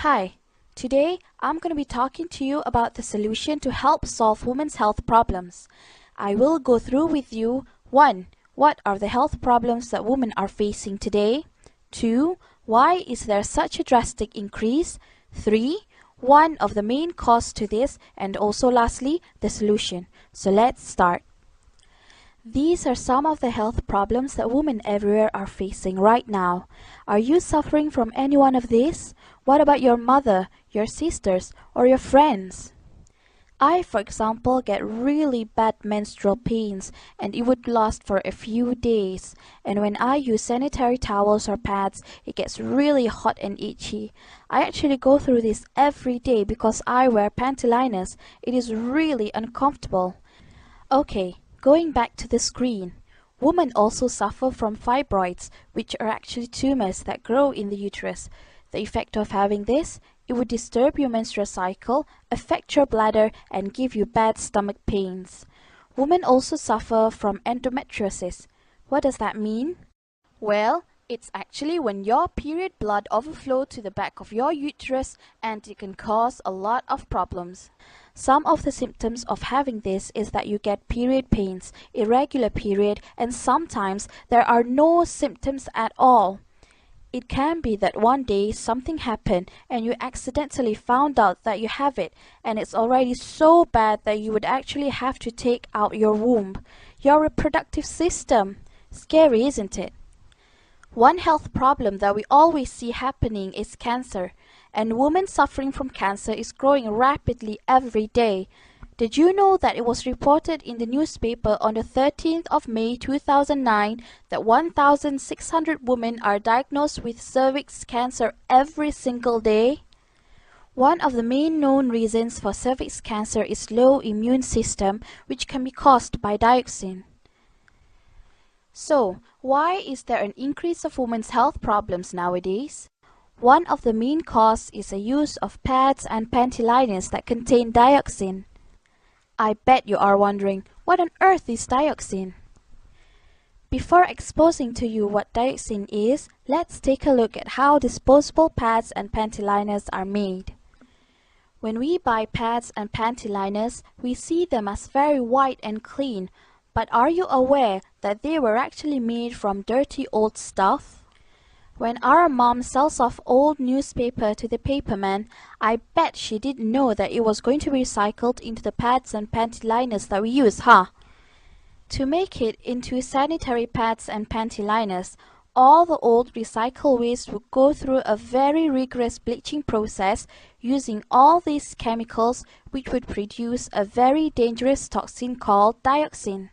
Hi, today I'm going to be talking to you about the solution to help solve women's health problems. I will go through with you 1. What are the health problems that women are facing today? 2. Why is there such a drastic increase? 3. One of the main causes to this, and also lastly, the solution. So let's start. These are some of the health problems that women everywhere are facing right now. Are you suffering from any one of these? What about your mother, your sisters, or your friends? I, for example, get really bad menstrual pains and it would last for a few days. And when I use sanitary towels or pads, it gets really hot and itchy. I actually go through this every day because I wear panty liners. It is really uncomfortable. Okay. Going back to the screen, women also suffer from fibroids, which are actually tumors that grow in the uterus. The effect of having this, it would disturb your menstrual cycle, affect your bladder, and give you bad stomach pains. Women also suffer from endometriosis. What does that mean? Well, it's actually when your period blood overflows to the back of your uterus, and it can cause a lot of problems. Some of the symptoms of having this is that you get period pains, irregular period, and sometimes there are no symptoms at all. It can be that one day something happened and you accidentally found out that you have it, and it's already so bad that you would actually have to take out your womb, your reproductive system. Scary, isn't it? One health problem that we always see happening is cancer, and women suffering from cancer is growing rapidly every day. Did you know that it was reported in the newspaper on the 13th of May 2009 that 1,600 women are diagnosed with cervix cancer every single day? One of the main known reasons for cervix cancer is low immune system, which can be caused by dioxin. So, why is there an increase of women's health problems nowadays? One of the main causes is the use of pads and panty liners that contain dioxin. I bet you are wondering, what on earth is dioxin? Before exposing to you what dioxin is, let's take a look at how disposable pads and panty liners are made. When we buy pads and panty liners, we see them as very white and clean. But are you aware that they were actually made from dirty old stuff? When our mom sells off old newspaper to the paperman, I bet she didn't know that it was going to be recycled into the pads and panty liners that we use, huh? To make it into sanitary pads and panty liners, all the old recycled waste would go through a very rigorous bleaching process using all these chemicals, which would produce a very dangerous toxin called dioxin.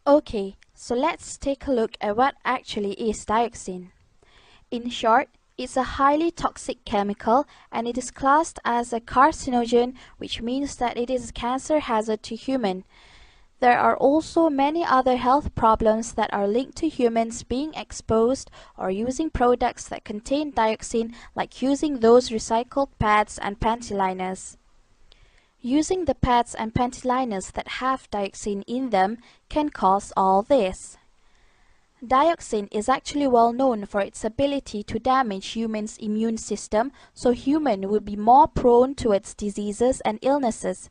Okay, so let's take a look at what actually is dioxin. In short, it's a highly toxic chemical and it is classed as a carcinogen, which means that it is a cancer hazard to humans. There are also many other health problems that are linked to humans being exposed or using products that contain dioxin, like using those recycled pads and panty liners. Using the pads and panty liners that have dioxin in them can cause all this. Dioxin is actually well known for its ability to damage humans' immune system, so humans will be more prone towards diseases and illnesses.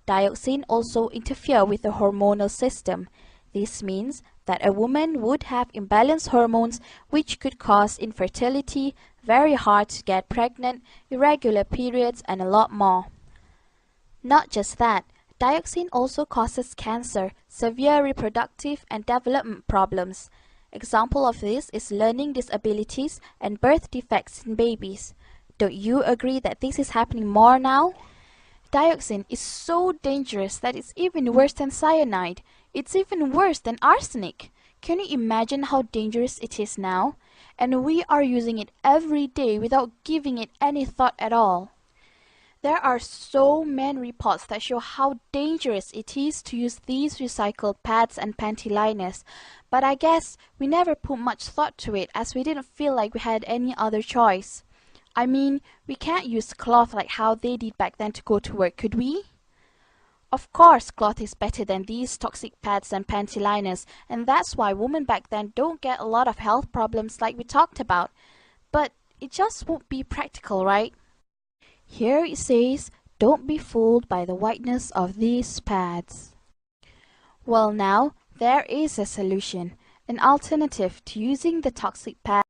Dioxin also interferes with the hormonal system. This means that a woman would have imbalanced hormones, which could cause infertility, very hard to get pregnant, irregular periods, and a lot more. Not just that, dioxin also causes cancer, severe reproductive and development problems. Example of this is learning disabilities and birth defects in babies. Don't you agree that this is happening more now? Dioxin is so dangerous that it's even worse than cyanide. It's even worse than arsenic. Can you imagine how dangerous it is now? And we are using it every day without giving it any thought at all. There are so many reports that show how dangerous it is to use these recycled pads and panty liners, but I guess we never put much thought to it as we didn't feel like we had any other choice. I mean, we can't use cloth like how they did back then to go to work, could we? Of course, cloth is better than these toxic pads and panty liners, and that's why women back then don't get a lot of health problems like we talked about. But it just won't be practical, right? Here it says, don't be fooled by the whiteness of these pads. Well, now, there is a solution, an alternative to using the toxic pad.